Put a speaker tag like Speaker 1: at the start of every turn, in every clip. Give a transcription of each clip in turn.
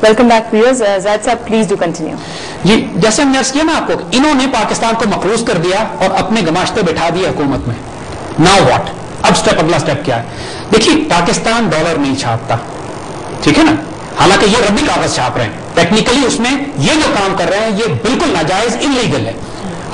Speaker 1: Welcome back wears. زید صاحب please do continue.
Speaker 2: جی جیسے ہم نے عرض کیا نا آپ کو، انہوں نے پاکستان کو مقروض کر دیا اور اپنے گماشتے بٹھا دیا حکومت میں. Now what? اب اگلا اسٹیپ کیا ہے؟ دیکھیے پاکستان ڈالر نہیں چھاپتا، ٹھیک ہے نا، حالانکہ یہ ربی کاغذ چھاپ رہے ہیں. ٹیکنیکلی اس میں یہ جو کام کر رہے ہیں یہ بالکل ناجائز انلیگل ہے.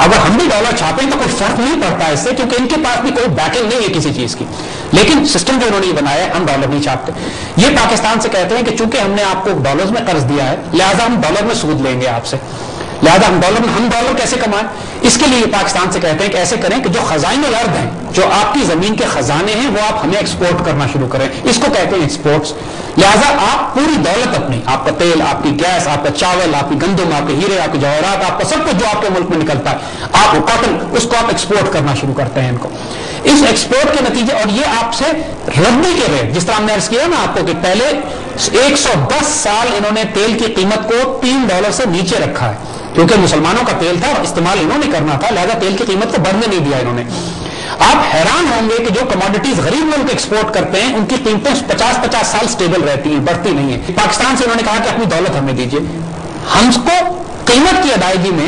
Speaker 2: اگر ہم بھی ڈالر چھاپیں تو کوئی فرق نہیں پڑتا اس سے، کیونکہ ان کے پاس بھی کوئی بیکنگ نہیں ہے کسی چیز کی. لیکن سسٹم جو انہوں نے بنایا ہے، ہم ڈالر نہیں چھاپتے. یہ پاکستان سے کہتے ہیں کہ چونکہ ہم نے آپ کو ڈالرز میں قرض دیا ہے لہذا ہم ڈالر میں سود لیں گے آپ سے، لہذا ہم ڈالر کیسے کمائیں. اس کے لیے یہ پاکستان سے کہتے ہیں کہ ایسے کریں کہ جو خزائن الارض ہیں، جو آپ کی زمین کے خزانے ہیں، وہ آپ ہمیں ایکسپورٹ کرنا شروع کریں. اس کو کہتے ہیں ایکسپورٹس. لہذا آپ پوری دولت اپنی، آپ کا تیل، آپ کی گیس، آپ کا چاول، آپ کی گندم، آپ کے ہیرے، آپ کے جواہرات، آپ کا سب کچھ جو آپ کے ملک میں نکلتا ہے، آپ کاٹن، اس کو آپ ایکسپورٹ کرنا شروع کرتے ہیں ان کو. اس ایکسپورٹ کے نتیجے، اور یہ آپ سے ربی کے ریٹ، جس طرح ہم نے عرض کیا نا آپ کو کہ پہلے 110 سال انہوں نے تیل کی قیمت کو $3 سے نیچے رکھا ہے، کیونکہ مسلمانوں کا تیل تھا، استعمال انہوں نے کرنا تھا، لہذا تیل کی قیمت کو بڑھنے نہیں دیا انہوں نے. آپ حیران ہوں گے کہ جو کموڈیٹیز غریب ملک ایکسپورٹ کرتے ہیں ان کی قیمتیں 50 سال سٹیبل رہتی ہیں، بڑھتی نہیں ہیں. پاکستان سے انہوں نے کہا کہ اپنی دولت ہمیں دیجیے. ہم کو قیمت کی ادائیگی میں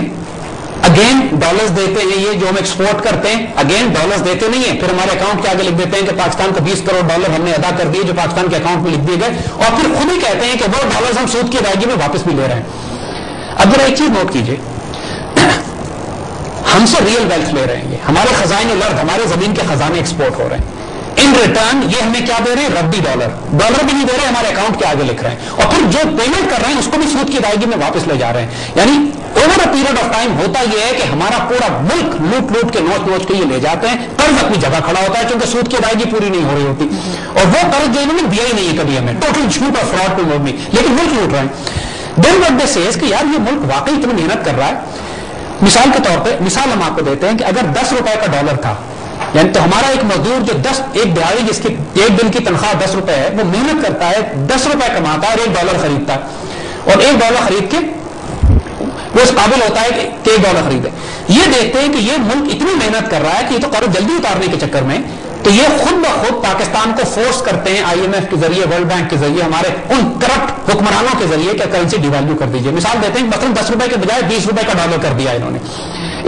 Speaker 2: اگین ڈالرز دیتے ہیں، یہ جو ہم ایکسپورٹ کرتے ہیں اگین ڈالرز دیتے نہیں ہیں، پھر ہمارے اکاؤنٹ کے آگے لکھ دیتے ہیں کہ پاکستان کو $20 کروڑ ہم نے ادا کر دیے جو پاکستان کے اکاؤنٹ میں لکھ دیے گئے، اور پھر خود ہی کہتے ہیں کہ وہ ڈالرز ہم سود کی ادائیگی میں واپس بھی لے رہے ہیں. اب ذرا ایک چیز نوٹ کیجیے، ہم سے ریئل ویلتھ لے رہے ہیں، یہ ہمارے خزائن الارض، ہمارے زمین کے خزانے ایکسپورٹ ہو رہے ہیں. ان ریٹرن یہ ہمیں کیا دے رہے ہیں؟ ربی ڈالر بھی نہیں دے رہے، ہمارے اکاؤنٹ کے آگے لکھ رہے ہیں، اور پھر جو پیمنٹ کر رہے ہیں اس کو بھی سود کی ادائیگی میں واپس لے جا رہے ہیں. یعنی over a period of time ہوتا یہ ہے کہ ہمارا پورا ملک لوٹ کے نوچ کے یہ لے جاتے ہیں. قرض اپنی جگہ کھڑا ہوتا ہے کیونکہ سود کی ادائیگی پوری نہیں ہو رہی ہوتی، اور وہ قرض جو انہوں نے دیا ہی نہیں ہے کبھی ہمیں، ٹوٹل جھوٹ اور فراڈ پہ مبنی، لیکن ملک لوٹ رہے ہیں. دین واٹ دے سیز کہ یار یہ ملک واقعی اتنی محنت کر رہا ہے. مثال کے طور پہ مثال ہم آپ کو دیتے ہیں کہ اگر $10 کا ڈالر تھا، یعنی تو ہمارا ایک مزدور جو ایک دیہڑی جس کی ایک دن کی تنخواہ $10 ہے، وہ محنت کرتا ہے، $10 کماتا ہے اور $1 خریدتا ہے، اور $1 خرید کے وہ اس قابل ہوتا ہے کہ $1 خریدے. یہ دیکھتے ہیں کہ یہ ملک اتنی محنت کر رہا ہے کہ یہ تو قرض جلدی اتارنے کے چکر میں، تو یہ خود بخود پاکستان کو فورس کرتے ہیں IMF کے ذریعے، ورلڈ بینک کے ذریعے، ہمارے ان کرپٹ حکمرانوں کے ذریعے کہ کرنسی ڈی ویلیو کر دیجیے. مثال دیتے ہیں مثلا $10 کے بجائے $20 کا ڈالر کر دیا انہوں نے.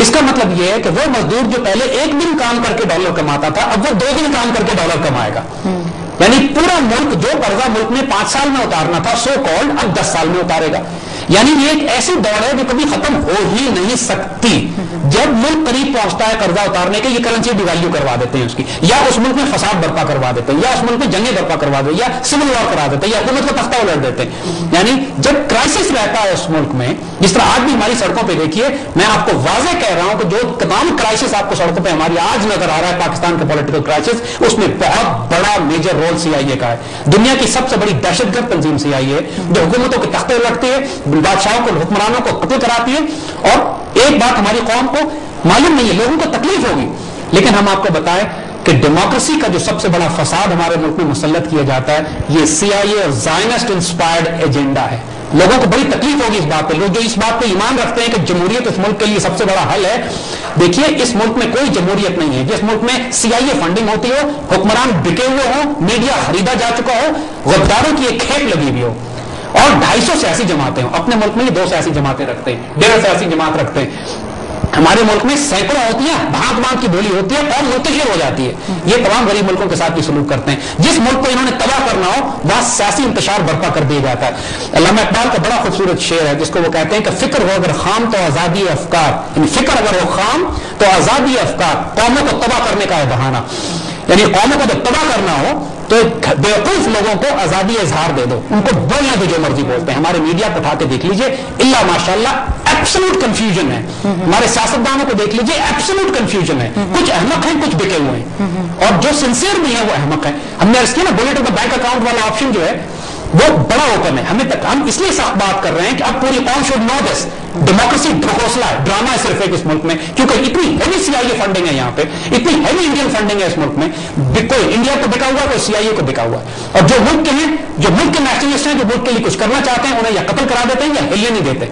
Speaker 2: اس کا مطلب یہ ہے کہ وہ مزدور جو پہلے ایک دن کام کر کے ڈالر کماتا تھا اب وہ 2 دن کام کر کے ڈالر کمائے گا. یعنی پورا ملک جو قرضہ ملک نے 5 سال میں اتارنا تھا سو کالڈ اب 10 سال میں اتارے گا. یعنی یہ ایک ایسی دوڑ ہے جو کبھی ختم ہو ہی نہیں سکتی. جب ملک قریب پہنچتا ہے قرضہ اتارنے کے، یہ کرنسی ڈی ویلیو کروا دیتے ہیں اس کی، یا اس ملک میں فساد برپا کروا دیتے ہیں، یا اس ملک میں جنگیں برپا کروا دیتے ہیں، یا سول وار کرا دیتے ہیں، یا حکومت کو تختہ الٹ دیتے ہیں. یعنی جب کرائسس رہتا ہے اس ملک میں، جس طرح آج بھی ہماری سڑکوں پہ دیکھیے، میں آپ کو واضح کہہ رہا ہوں کہ جو تمام کرائسس آپ کو سڑکوں پہ ہماری آج نظر آ رہا ہے پاکستان کے پولیٹیکل کرائسس، اس میں بہت بڑا میجر رول CIA کا ہے. دنیا کی سب سے بڑی دہشت گرد تنظیم CIA جو حکومتوں کے تختے الٹتی ہے، بادشاہوں کو، حکمرانوں کو قتل کراتی ہے. اور ایک بات ہماری قوم کو معلوم نہیں ہے، لوگوں کو تکلیف ہوگی، لیکن ہم آپ کو بتائیں کہ ڈیموکریسی کا جو سب سے بڑا فساد ہمارے ملک میں مسلط کیا جاتا ہے، یہ CIA اور زائنسٹ انسپائرڈ ایجنڈا ہے. لوگوں کو بڑی تکلیف ہوگی اس بات پہ. لوگ جو اس بات پہ ایمان رکھتے ہیں کہ جمہوریت اس ملک کے لیے سب سے بڑا حل ہے، دیکھیے اس ملک میں کوئی جمہوریت نہیں ہے. جس ملک میں CIA فنڈنگ ہوتی ہو، حکمران بکے ہوئے ہوں، میڈیا خریدا جا چکا ہو، غداروں کی ایک کھیپ لگی ہوئی ہو، اور 250 سیاسی جماعتیں ہوں. اپنے ملک میں یہ 2 سیاسی جماعتیں رکھتے ہیں، 1.5 سیاسی جماعت رکھتے ہیں. ہمارے ملک میں سینکڑوں ہوتی ہیں، بھانت بھانت کی بولی ہوتی ہے اور منتشر ہو جاتی ہے. یہ تمام غریب ملکوں کے ساتھ بھی سلوک کرتے ہیں. جس ملک کو انہوں نے تباہ کرنا ہو وہاں سیاسی انتشار برپا کر دیا جاتا ہے. علامہ اقبال کا بڑا خوبصورت شعر ہے جس کو وہ کہتے ہیں کہ فکر ہو اگر خام تو آزادی افکار، یعنی فکر اگر ہو خام تو آزادی افکار، قوموں کو تباہ کرنے کا ہے بہانہ. یعنی قوموں کو جب تباہ کرنا ہو تو بیوقوف لوگوں کو آزادی اظہار دے دو، ان کو بولنے دو جو مرضی بولتے ہیں. ہمارے میڈیا کو اٹھا کے دیکھ لیجئے، اللہ ماشاءاللہ ایبسولوٹ کنفیوژن ہے. ہمارے سیاستدانوں کو دیکھ لیجئے، ایبسولوٹ کنفیوژن ہے. کچھ احمق ہیں، کچھ بکے ہوئے ہیں، اور جو سنسیئر بھی ہیں وہ احمق ہیں. ہم نے عرض کیا نا Bullet of the bank account والا آپشن جو ہے وہ بڑا اوپن ہے. ہم اس لیے سخت بات کر رہے ہیں کہ اب پوری قوم شوڈ نو دس. ڈیموکریسی ڈھکوسلا ہے، ڈرامہ ہے صرف ایک اس ملک میں، کیونکہ اتنی ہیوی CIA فنڈنگ ہے یہاں پہ، اتنی ہیوی انڈین فنڈنگ ہے اس ملک میں. کوئی انڈیا کو بکا ہوا ہے، کوئی CIA کو بکا ہوا ہے. اور جو ملک کے ہیں، جو ملک کے نیشنلسٹ ہیں، جو ملک کے لیے کچھ کرنا چاہتے ہیں، انہیں یا قتل کرا دیتے ہیں یا ہلنے نہیں دیتے.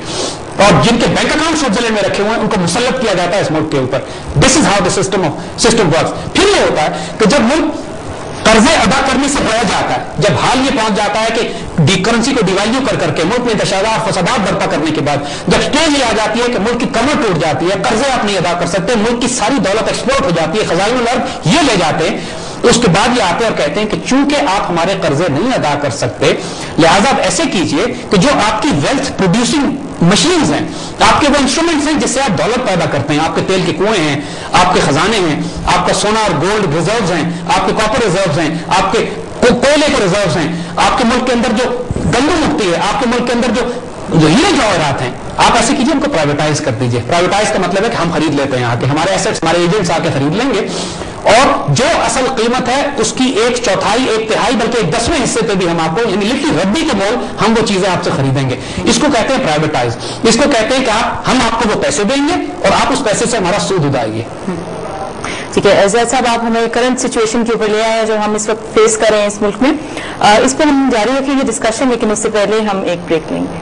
Speaker 2: اور جن کے بینک اکاؤنٹ سوئٹزرلینڈ میں رکھے ہوئے ہیں ان کو مسلط کیا جاتا ہے اس ملک کے اوپر. This is how the system works. پھر یہ ہوتا ہے کہ جب ملک قرضے ادا کرنے سے بڑھ جاتا ہے. جب حال یہ پہنچ جاتا ہے کہ کرنسی کو ڈیویلیو کر کے ملک میں تشدد فسادات برپا کرنے کے بعد جب اسٹیج یہ آ جاتی ہے کہ ملک کی کمر ٹوٹ جاتی ہے, قرضے آپ نہیں ادا کر سکتے, ملک کی ساری دولت ایکسپورٹ ہو جاتی ہے, خزائن الارض یہ لے جاتے ہیں, اس کے بعد یہ آتے ہیں اور کہتے ہیں کہ چونکہ آپ ہمارے قرضے نہیں ادا کر سکتے لہٰذا آپ ایسے کیجئے کہ جو آپ کی ویلتھ پروڈیوسنگ مشینز ہیں, آپ کے وہ انسٹرومنٹس ہیں جس سے آپ دولت پیدا کرتے ہیں, آپ کے تیل کے کنویں ہیں, آپ کے خزانے ہیں, آپ کا سونا اور گولڈ ریزروز ہیں, آپ کے کاپر ریزروز ہیں, آپ کے کوئلے کے ریزروز ہیں, آپ کے ملک کے اندر جو گندم اگتی ہے, آپ کے ملک کے اندر جو ہیرے جواہرات ہیں, آپ ایسے کیجئے ان کو پرائیویٹائز کر دیجئے. پرائیویٹائز کا مطلب ہے کہ ہم خرید لیتے ہیں آ کے, ہمارے ایسٹس ہمارے ایجنٹس آ کے خرید لیں گے اور جو اصل قیمت ہے اس کی 1/4 1/3 بلکہ 1/10 حصے پہ بھی ہم آپ کو یعنی لٹری ربی کے مول ہم وہ چیزیں آپ سے خریدیں گے. اس کو کہتے ہیں پرائیویٹائز. اس کو کہتے ہیں کہ ہم آپ کو وہ پیسے دیں گے اور آپ اس پیسے سے ہمارا سود اٹھائیے.
Speaker 1: ٹھیک ہے زید صاحب, آپ ہمیں کرنٹ سچویشن کے اوپر لے آئے ہیں جو ہم اس وقت فیس کر رہے ہیں اس ملک میں, اس پر ہم جاری رکھیں گے ڈسکشن, لیکن اس سے پہلے ہم ایک بریک لیں گے.